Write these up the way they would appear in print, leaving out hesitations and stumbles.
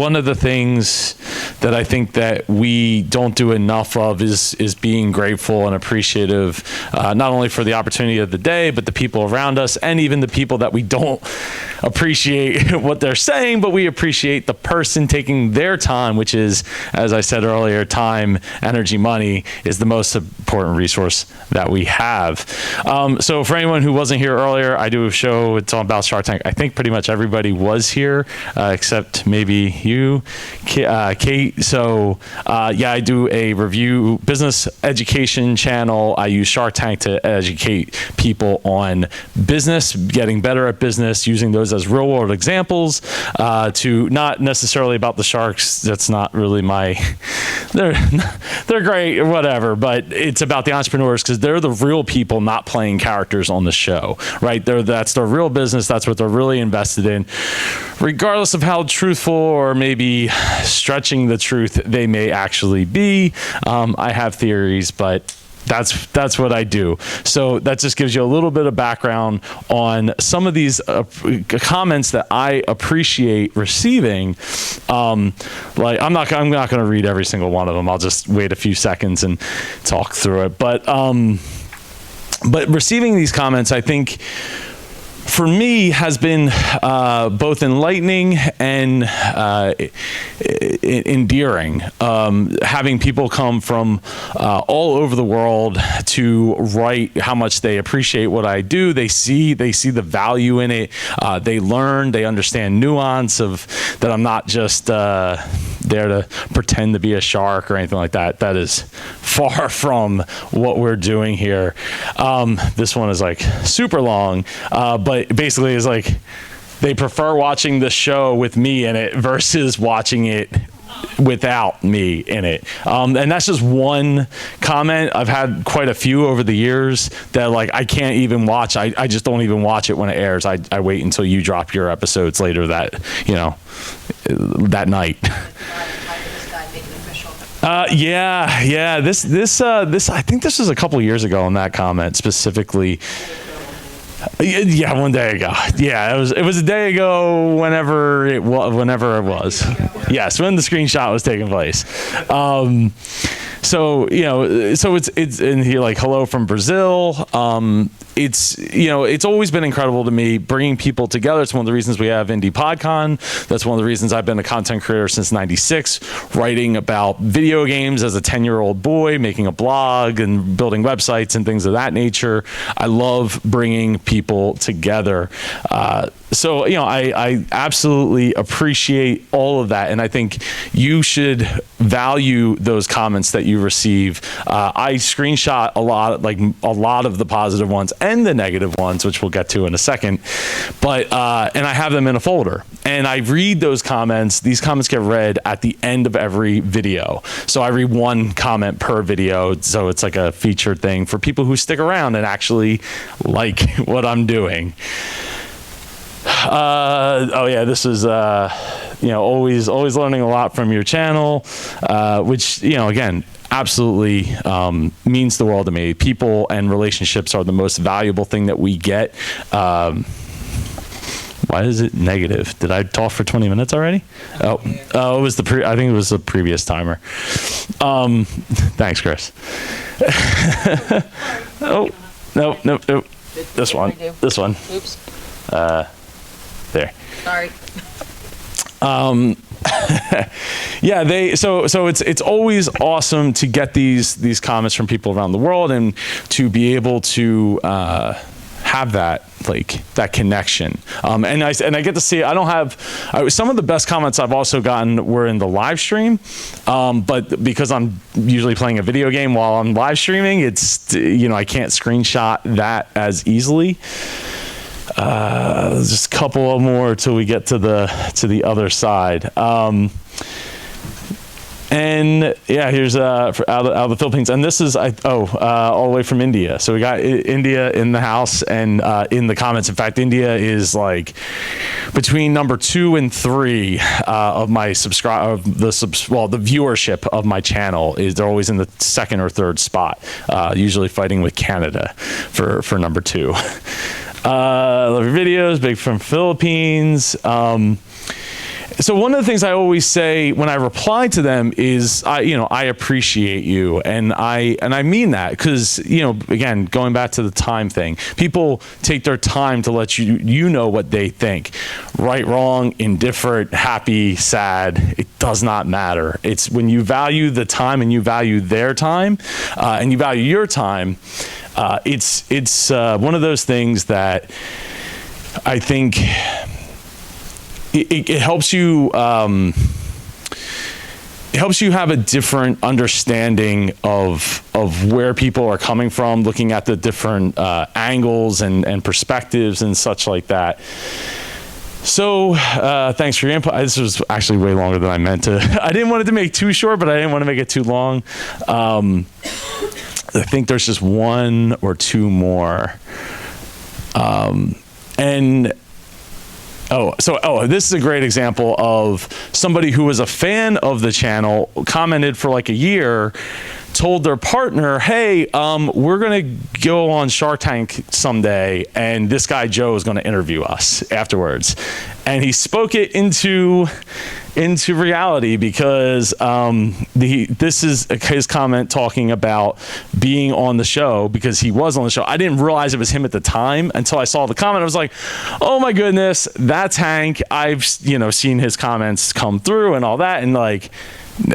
One of the things that I think that we don't do enough of is being grateful and appreciative, not only for the opportunity of the day, but the people around us, and even the people that we don't appreciate what they're saying, but we appreciate the person taking their time, which is, as I said earlier, time, energy, money is the most important resource that we have. So for anyone who wasn't here earlier, I do a show. It's all about Shark Tank. I think pretty much everybody was here, except maybe you, Kate. So yeah, I do a review business education channel. I use Shark Tank to educate people on business, getting better at business, using those as real world examples, to not necessarily about the sharks. That's not really my, they're great, whatever, but it's about the entrepreneurs, because they're the real people, not playing characters on the show, right? That's their real business. That's what they're really invested in, regardless of how truthful or maybe stretching the truth they may actually be. I have theories, but that's what I do. So that just gives you a little bit of background on some of these comments that I appreciate receiving. Like I'm not going to read every single one of them. I'll just wait a few seconds and talk through it. But receiving these comments, I think, for me, has been both enlightening and endearing. Having people come from all over the world to write how much they appreciate what I do. They see the value in it. They learn. They understand nuance of that. I'm not just there to pretend to be a shark or anything like that. That is far from what we're doing here. This one is like super long, but basically is like they prefer watching the show with me in it versus watching it without me in it. And that's just one comment. I've had quite a few over the years that like I can't even watch. I just don't even watch it when it airs. I wait until you drop your episodes later that night. Yeah. This I think this was a couple years ago in that comment specifically. Yeah, one day ago. Yeah, it was a day ago. Whenever it was. Yes, when the screenshot was taking place. So it's in here like hello from Brazil. It's always been incredible to me bringing people together. It's one of the reasons we have Indie PodCon. That's one of the reasons I've been a content creator since '96, writing about video games as a 10-year-old boy, making a blog and building websites and things of that nature. I love bringing people together. So I absolutely appreciate all of that, and I think you should value those comments that you receive. I screenshot a lot of the positive ones and the negative ones, which we'll get to in a second. But and I have them in a folder, and I read those comments. These comments get read at the end of every video. So I read one comment per video, so it's like a featured thing for people who stick around and actually like what I'm doing. This is always learning a lot from your channel, which again absolutely means the world to me. People and relationships are the most valuable thing that we get. Why is it negative? Did I talk for 20 minutes already? Oh, it was I think it was the previous timer. Thanks, Chris. Oh, no. This one. Oops. There. Sorry. Yeah, so it's always awesome to get these comments from people around the world and to be able to have that connection. And I get to see. Some of the best comments I've also gotten were in the live stream, but because I'm usually playing a video game while I'm live streaming, it's I can't screenshot that as easily. Just a couple more till we get to the other side. And yeah, here's out of the Philippines, and this is all the way from India. So we got India in the house and in the comments. In fact, India is like between number 2 and 3 of my the viewership of my channel. They're always in the 2nd or 3rd spot, usually fighting with Canada for number 2. Love your videos, big from Philippines. So one of the things I always say when I reply to them is, I appreciate you, and I mean that, because again, going back to the time thing, people take their time to let you know what they think, right, wrong, indifferent, happy, sad. It does not matter. It's when you value the time and you value their time, and you value your time. It's one of those things that I think. It helps you. It helps you have a different understanding of where people are coming from, looking at the different angles and perspectives and such like that. So thanks for your input. This was actually way longer than I meant to. I didn't want it to make too short, but I didn't want to make it too long. I think there's just one or two more. This is a great example of somebody who was a fan of the channel, commented for like a year, told their partner, hey, we're going to go on Shark Tank someday, and this guy Joe is going to interview us afterwards. And he spoke it into reality, because this is his comment talking about being on the show, because he was on the show. I didn't realize it was him at the time until I saw the comment. I was like, oh my goodness, that's Hank. I've seen his comments come through and all that, and like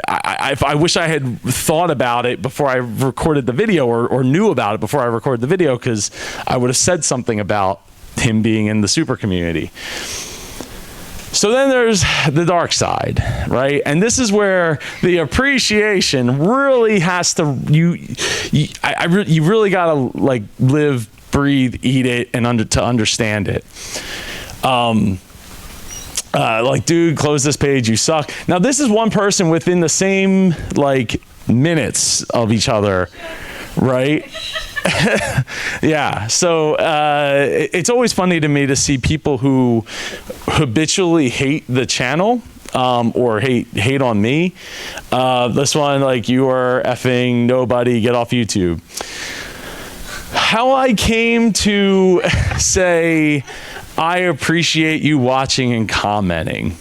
I wish I had thought about it before I recorded the video, or knew about it before I recorded the video, because I would have said something about him being in the super community. So then there's the dark side, right? And this is where the appreciation really has to, you really got to like live, breathe, eat it, and to understand it. Like, dude, close this page, you suck. Now, this is one person within the same like minutes of each other, right? Yeah, so it's always funny to me to see people who habitually hate the channel, or hate on me. This one, like, you are effing nobody, get off YouTube. How I came to say I appreciate you watching and commenting.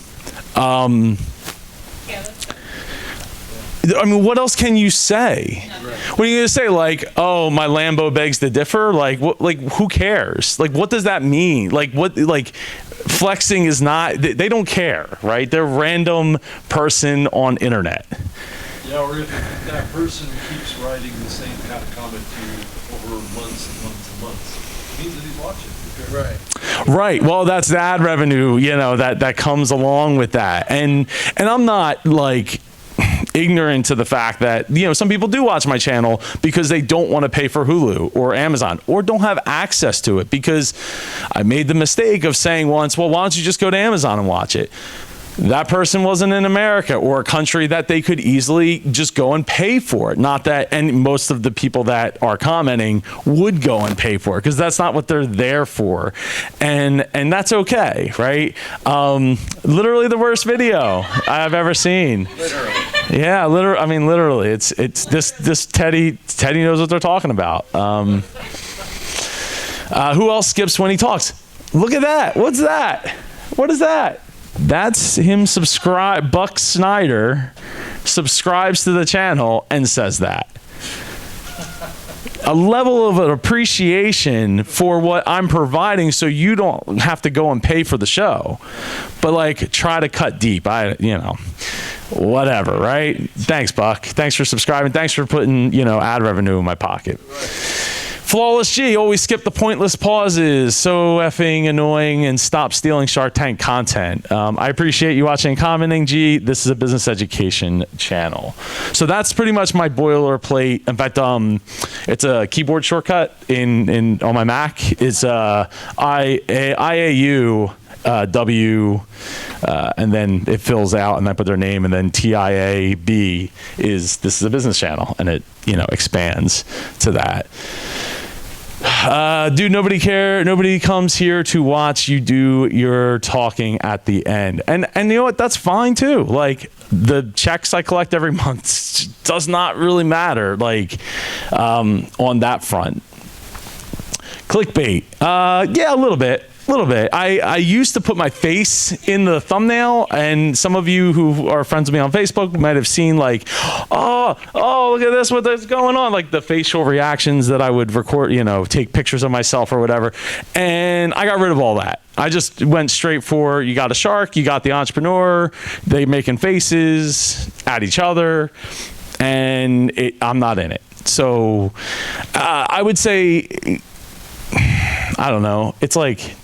I mean, what else can you say? What are you gonna say? Like, oh, my Lambo begs to differ? Like, what? Like, who cares? Like, what does that mean? Like, what? Like, flexing is not. They don't care, right? They're a random person on internet. Yeah, or if that person keeps writing the same kind of comment to you over months and months and months, it means that he's watching. Right. Right. Well, that's the ad revenue, that comes along with that, and I'm not like ignorant to the fact that some people do watch my channel because they don't want to pay for Hulu or Amazon, or don't have access to it, because I made the mistake of saying once, well, why don't you just go to Amazon and watch it? That person wasn't in America or a country that they could easily just go and pay for it. Not that, and most of the people that are commenting would go and pay for it, because that's not what they're there for, and that's okay, right? Literally the worst video I've ever seen. Literally. Yeah, literally. I mean, literally. It's this Teddy knows what they're talking about. Who else skips when he talks? Look at that. What's that? What is that? That's him. Buck Snyder subscribes to the channel and says that. A level of an appreciation for what I'm providing, so you don't have to go and pay for the show, but like try to cut deep. Whatever, right? Thanks, Buck. Thanks for subscribing. Thanks for putting ad revenue in my pocket. Flawless G, always skip the pointless pauses. So effing annoying, and stop stealing Shark Tank content. I appreciate you watching and commenting, G. This is a business education channel. So that's pretty much my boilerplate. In fact, it's a keyboard shortcut on my Mac. It's IAU W, and then it fills out, and I put their name, and then TIAB this is a business channel, and it expands to that. Dude, nobody comes here to watch you do your talking at the end, and you know what, that's fine too. Like, the checks I collect every month does not really matter, like, on that front. Clickbait, yeah, a little bit. A little bit. I used to put my face in the thumbnail, and some of you who are friends with me on Facebook might have seen like, oh, look at this, what's going on? Like the facial reactions that I would record, take pictures of myself or whatever. And I got rid of all that. I just went straight for, you got a shark, you got the entrepreneur, they making faces at each other, and I'm not in it. So I would say, I don't know, it's like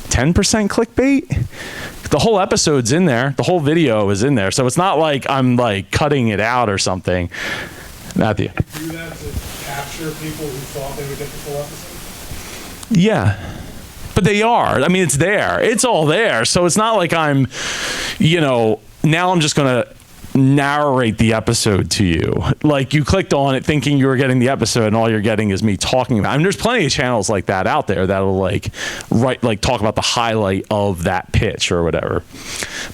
10% clickbait. The whole episode's in there. The whole video is in there. So it's not like I'm like cutting it out or something. Matthew. Do that to capture people who thought they would get the full episode? Yeah. But they are. I mean, it's there. It's all there. So it's not like I'm, now I'm just going to narrate the episode to you. Like you clicked on it thinking you were getting the episode, and all you're getting is me talking about it. I mean, there's plenty of channels like that out there that'll talk about the highlight of that pitch or whatever.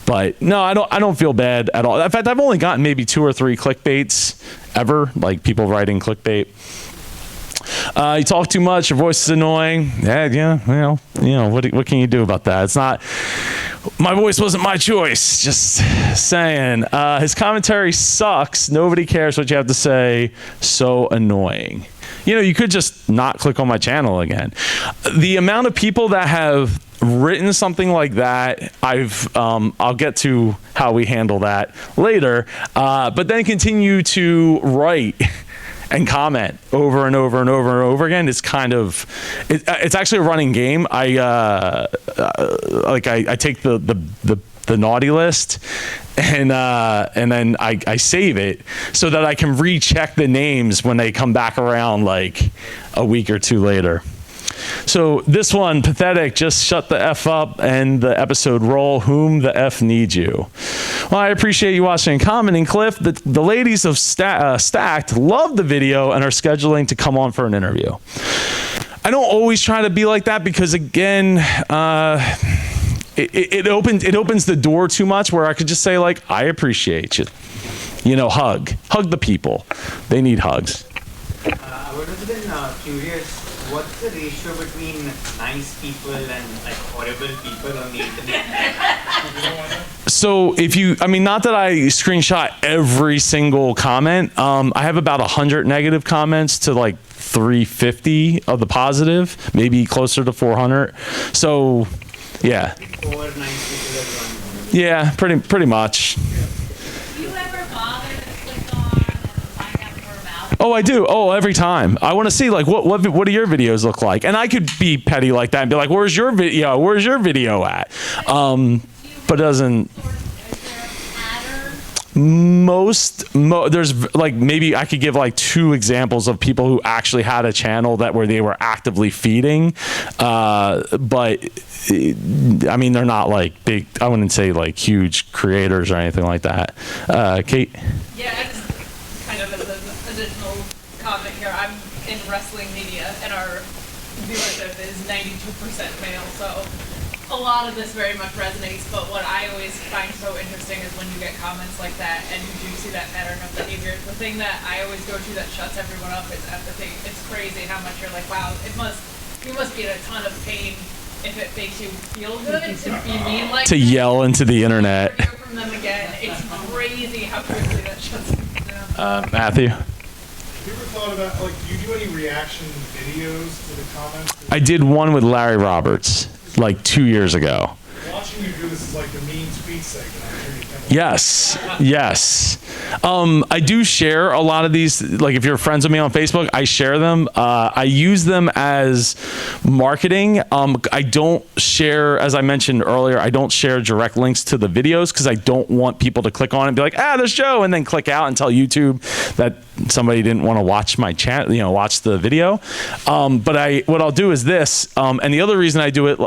But no, I don't feel bad at all. In fact, I've only gotten maybe 2 or 3 clickbaits ever, like people writing clickbait. You talk too much, your voice is annoying. What can you do about that? It's not, my voice wasn't my choice, just saying. His commentary sucks. Nobody cares what you have to say. So annoying. You could just not click on my channel again. The amount of people that have written something like that, I'll get to how we handle that later, but then continue to write and comment over and over and over and over again. It's kind of, it's actually a running game. I take the naughty list and then I save it so that I can recheck the names when they come back around like a week or 2 later. So this one, pathetic, just shut the F up and the episode roll. Whom the F needs you? Well, I appreciate you watching and commenting, Cliff. The ladies of Stacked love the video and are scheduling to come on for an interview. I don't always try to be like that because, again, it opens the door too much where I could just say, like, I appreciate you. Hug the people. They need hugs. I would have been curious, what's the ratio between nice people and like horrible people on the internet? So not that I screenshot every single comment. I have about 100 negative comments to like 350 of the positive, maybe closer to 400. So, yeah. Over nice people. Yeah, pretty much. Do you ever bother to click on and find out more about it? Oh, I do. Oh, every time. I want to see like what do your videos look like, and I could be petty like that and be like, "Where's your video? Where's your video at?" But it doesn't. Is there a pattern? There's like maybe I could give like 2 examples of people who actually had a channel where they were actively feeding, but I mean they're not like big. I wouldn't say like huge creators or anything like that. Kate. Yeah, I just kind of as an additional comment here, I'm in wrestling media and our viewership is 92% male, so a lot of this very much resonates, but what I always find so interesting is when you get comments like that and you do see that pattern of behavior. The thing that I always go to that shuts everyone up is empathy. It's crazy how much you're like, wow, you must be in a ton of pain if it makes you feel good to be mean like To that. yell into the internet. Hear from them again. It's crazy how quickly that shuts them down. Matthew. Have you ever thought about, like, do you do any reaction videos to the comments? I did one with Larry Roberts like 2 years ago. Watching you do this is like the mean tweet segment. I'm sure you can. Yes. I do share a lot of these. Like if you're friends with me on Facebook, I share them. I use them as marketing. I don't share, as I mentioned earlier, I don't share direct links to the videos because I don't want people to click on it and be like, there's Joe, and then click out and tell YouTube that somebody didn't want to watch my channel, watch the video. But what I'll do is this, and the other reason I do it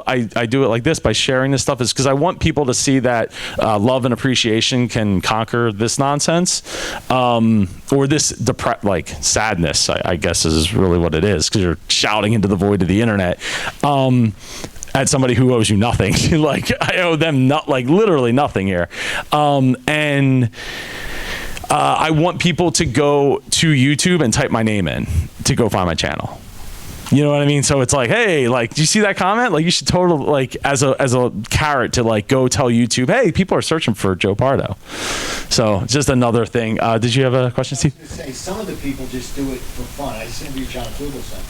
like this by sharing this stuff is because I want people to see that love and appreciation can conquer this nonsense, or this sadness. I guess is really what it is, because you're shouting into the void of the internet at somebody who owes you nothing. Like I owe them literally nothing here, and. I want people to go to YouTube and type my name in to go find my channel. You know what I mean? So it's like, hey, like, do you see that comment? Like, you should totally, like, as a carrot to, like, go tell YouTube, hey, people are searching for Joe Pardo. So just another thing. Did you have a question, Steve? I was gonna say, some of the people just do it for fun. I just interviewed John Fugelsang.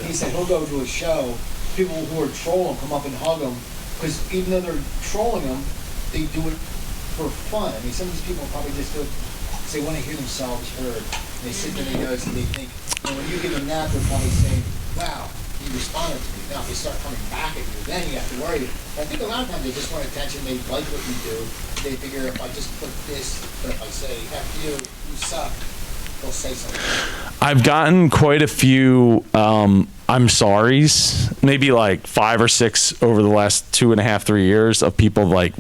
He said he'll go to a show, people who are trolling come up and hug him, because even though they're trolling him, they do it for fun. I mean, some of these people probably just do it because they want to hear themselves heard. And they sit there and they notice and they think, and when you give them that, they're probably saying, wow, he responded to me. Now, if they start coming back at you, then you have to worry. But I think a lot of times they just want attention. They like what you do. They figure if I just put this, but if I say, F you suck, they'll say something. I've gotten quite a few I'm sorry's, maybe like 5 or 6 over the last 2.5, 3 years of people like,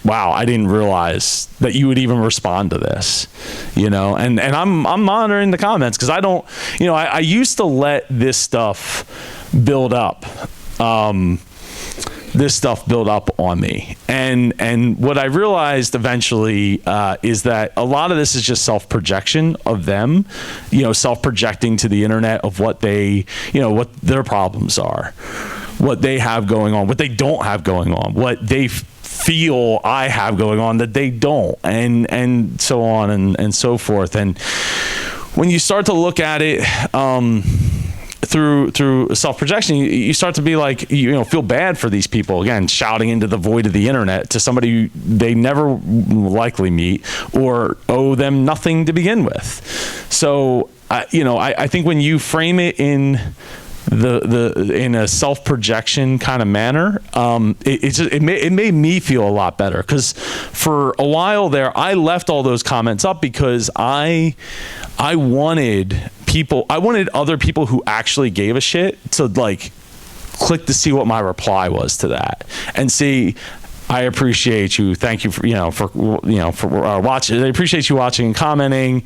wow, I didn't realize that you would even respond to this, you know, and I'm monitoring the comments because I don't, you know, I used to let this stuff build up. This stuff built up on me, and what I realized eventually is that a lot of this is just self-projection of them, you know, self-projecting to the internet of what they, you know, what their problems are, what they have going on, what they don't have going on, what they feel I have going on that they don't, and so on and so forth. And when you start to look at it through self-projection, you start to be like, you know, feel bad for these people, again, shouting into the void of the internet to somebody they never likely meet or owe them nothing to begin with. So you know, I think when you frame it in in a self-projection kind of manner, it made me feel a lot better, because for a while there I left all those comments up because I wanted other people who actually gave a shit to like click to see what my reply was to that and see, I appreciate you. Thank you for watching. I appreciate you watching and commenting.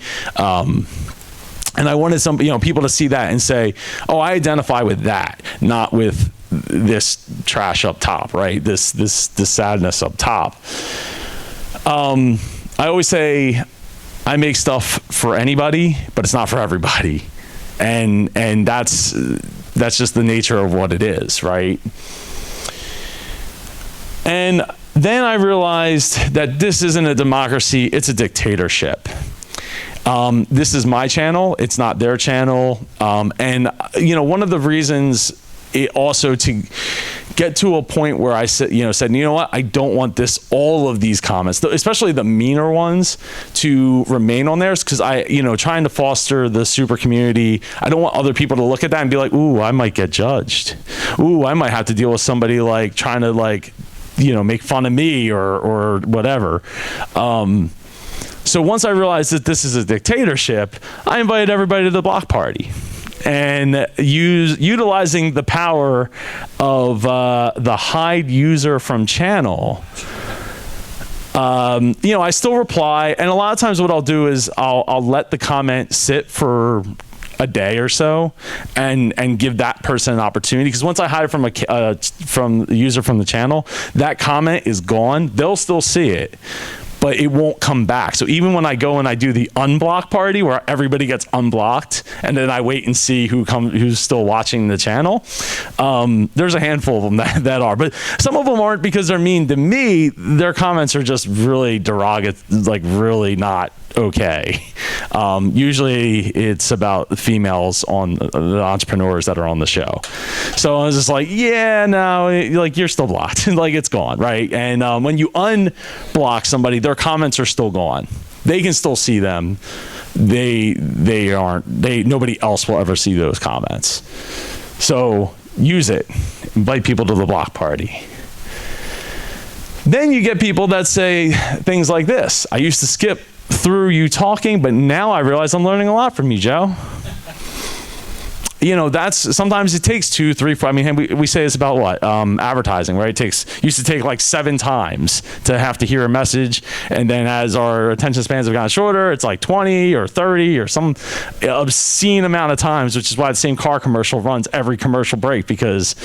And I wanted some, you know, people to see that and say, oh, I identify with that, not with this trash up top, right? This sadness up top. I always say I make stuff for anybody, but it's not for everybody. And that's just the nature of what it is, right? And then I realized that this isn't a democracy, it's a dictatorship. This is my channel, it's not their channel. And you know, one of the reasons it also to get to a point where I said, you know what, I don't want all of these comments, especially the meaner ones, to remain on there, because trying to foster the super community, I don't want other people to look at that and be like, ooh, I might get judged. Ooh, I might have to deal with somebody like trying to like, you know, make fun of me or whatever. So once I realized that this is a dictatorship, I invited everybody to the block party. And utilizing the power of the hide user from channel, you know, I still reply. And a lot of times what I'll do is I'll let the comment sit for a day or so and give that person an opportunity, because once I hide from the user from the channel, that comment is gone. They'll still see it, but it won't come back. So even when I go and I do the unblock party where everybody gets unblocked and then I wait and see who's still watching the channel, there's a handful of them that are, but some of them aren't because they're mean to me. Their comments are just really derogatory, like really not okay. Usually it's about the females on the entrepreneurs that are on the show. So I was just like, yeah, no, like you're still blocked. Like it's gone, right? And when you unblock somebody, their comments are still gone. They can still see them. Nobody else will ever see those comments. So use it. Invite people to the block party. Then you get people that say things like this: I used to skip through you talking, but now I realize I'm learning a lot from you, Joe. You know, sometimes it takes 2, 3, 4. I mean, we say this about what? Advertising, right? Used to take like 7 times to have to hear a message. And then as our attention spans have gotten shorter, it's like 20 or 30 or some obscene amount of times, which is why the same car commercial runs every commercial break, because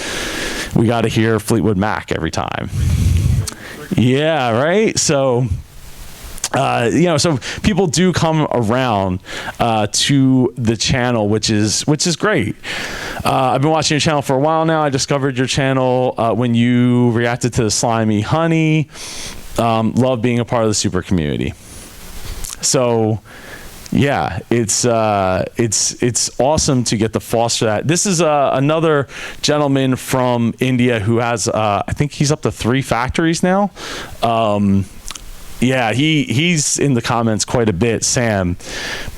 we got to hear Fleetwood Mac every time. Yeah, right? So So people do come around to the channel, which is great. I've been watching your channel for a while now. I discovered your channel when you reacted to the slimy honey. Love being a part of the super community. So yeah, it's awesome to get to foster that. This is another gentleman from India who has I think he's up to 3 factories now. Yeah, he's in the comments quite a bit, Sam.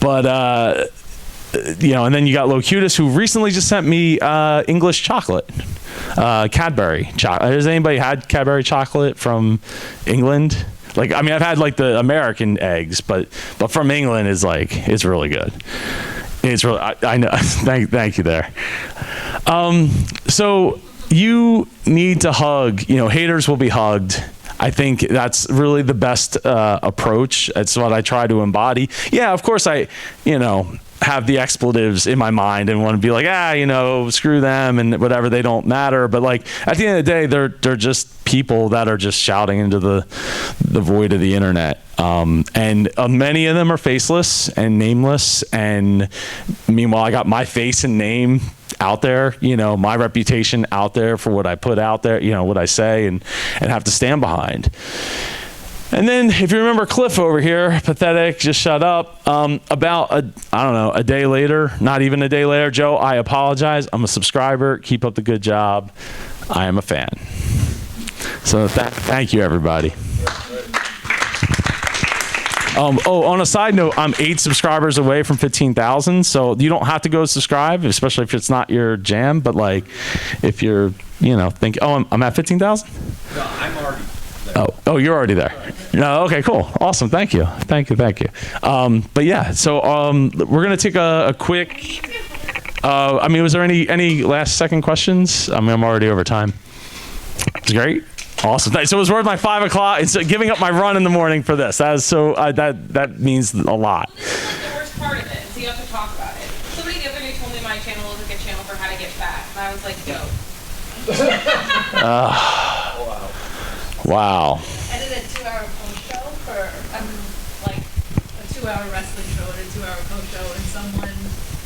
But and then you got Locutus, who recently just sent me English chocolate, Cadbury chocolate. Has anybody had Cadbury chocolate from England? Like, I mean, I've had like the American eggs, but from England is like, it's really good. It's really, I know. Thank you there. So you need to hug. Haters will be hugged. I think that's really the best approach. It's what I try to embody. Yeah, of course I, have the expletives in my mind and want to be like, screw them and whatever, they don't matter. But like at the end of the day, they're just people that are just shouting into the void of the internet. And many of them are faceless and nameless. And meanwhile, I got my face and name out there, my reputation out there for what I put out there, what I say and have to stand behind. And then if you remember Cliff over here, pathetic, just shut up, about a day later, not even a day later, Joe, I apologize. I'm a subscriber. Keep up the good job. I am a fan. So thank you, everybody. On a side note, I'm 8 subscribers away from 15,000. So you don't have to go subscribe, especially if it's not your jam. But like, if you're, think, I'm at 15,000. No, I'm already there. Oh, you're already there. No, okay, cool, awesome. Thank you. But yeah, so we're gonna take a quick. Was there any last second questions? I'm already over time. It's great. Awesome. So it was worth my 5 o'clock. It's giving up my run in the morning for this. That is so. That means a lot. This is like the worst part of it. So you have to talk about it. Somebody the other day told me my channel is a good channel for how to get fat, and I was like, yo. Wow. I did a 2-hour post show for like a 2-hour wrestling show and a 2-hour post show, and someone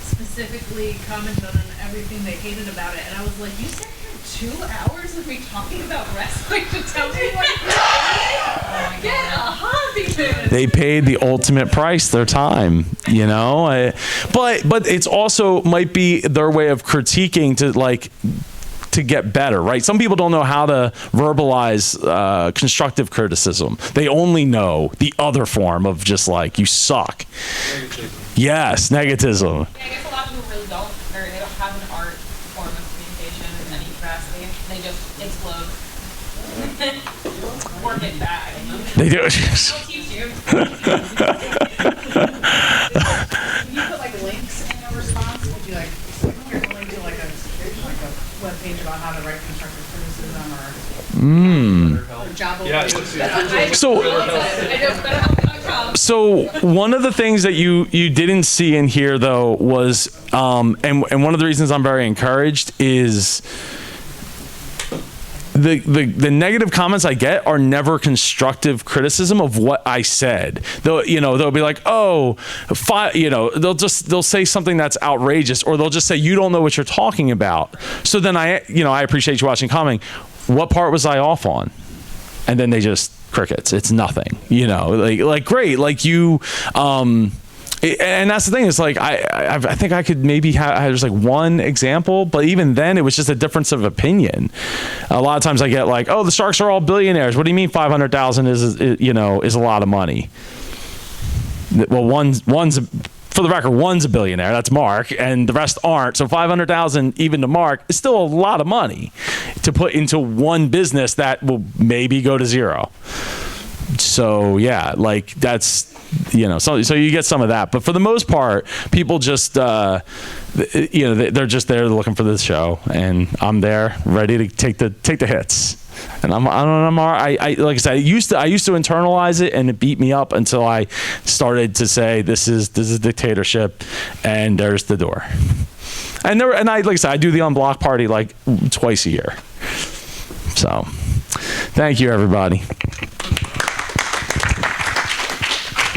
specifically commented on everything they hated about it, and I was like, you sat here 2 hours of me talking about wrestling to tell me what you hated? Get a hobby, man. They paid the ultimate price, their time, but it's also might be their way of critiquing to get better, right? Some people don't know how to verbalize constructive criticism. They only know the other form of just like, you suck. Negativism. Yes, negativism. Yeah, I guess a lot of people really don't, or they don't have an art form of communication in any capacity. They just explode. Or get bad. They do. I'll teach you. Can you put like links in your response? Would you like, when you're going to like a web page about how to write constructive criticism or job openings? So one of the things that you didn't see in here though was, and one of the reasons I'm very encouraged is the negative comments I get are never constructive criticism of what I said. They'll be like, they'll say something that's outrageous, or they'll just say, you don't know what you're talking about. So then I appreciate you watching, commenting, what part was I off on? And then they just crickets. It's nothing, like great. Like you, and that's the thing, is like I think I could maybe there's like one example, but even then it was just a difference of opinion. A lot of times I get like, the Starks are all billionaires. What do you mean 500,000 is a lot of money? Well, one's for the record, one's a billionaire, that's Mark, and the rest aren't. So 500,000 even to Mark is still a lot of money to put into one business that will maybe go to zero. So yeah, like that's, so you get some of that, but for the most part, people just, they're just there looking for this show, and I'm there ready to take the hits. And I'm like I said, I used to internalize it, and it beat me up until I started to say, this is dictatorship, and there's the door. And like I said, I do the unblock party like twice a year. So, thank you, everybody.